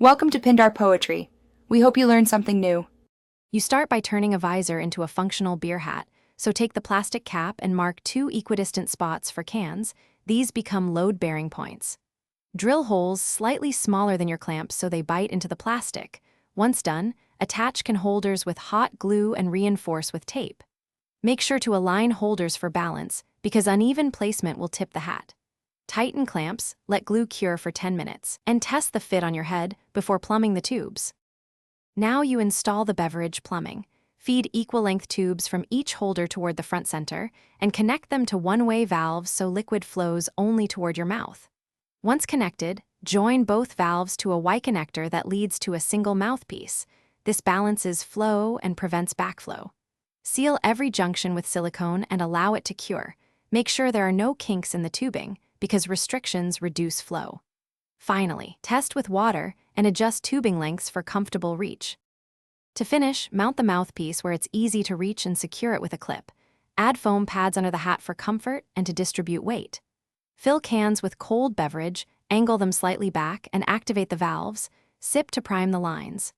Welcome to Pindar Poetry. We hope you learned something new. You start by turning a visor into a functional beer hat, so take the plastic cap and mark 2 equidistant spots for cans. These become load-bearing points. Drill holes slightly smaller than your clamps so they bite into the plastic. Once done, attach can holders with hot glue and reinforce with tape. Make sure to align holders for balance, because uneven placement will tip the hat. Tighten clamps, let glue cure for 10 minutes, and test the fit on your head before plumbing the tubes. Now you install the beverage plumbing. Feed equal-length tubes from each holder toward the front center, and connect them to one-way valves so liquid flows only toward your mouth. Once connected, join both valves to a Y connector that leads to a single mouthpiece. This balances flow and prevents backflow. Seal every junction with silicone and allow it to cure. Make sure there are no kinks in the tubing, because restrictions reduce flow. Finally, test with water and adjust tubing lengths for comfortable reach. To finish, mount the mouthpiece where it's easy to reach and secure it with a clip. Add foam pads under the hat for comfort and to distribute weight. Fill cans with cold beverage, angle them slightly back, and activate the valves. Sip to prime the lines.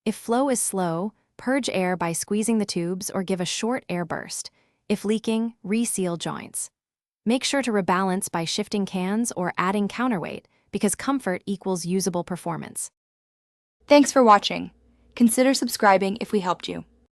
If flow is slow, purge air by squeezing the tubes or give a short air burst. If leaking, reseal joints. Make sure to rebalance by shifting cans or adding counterweight, because comfort equals usable performance. Thanks for watching. Consider subscribing if we helped you.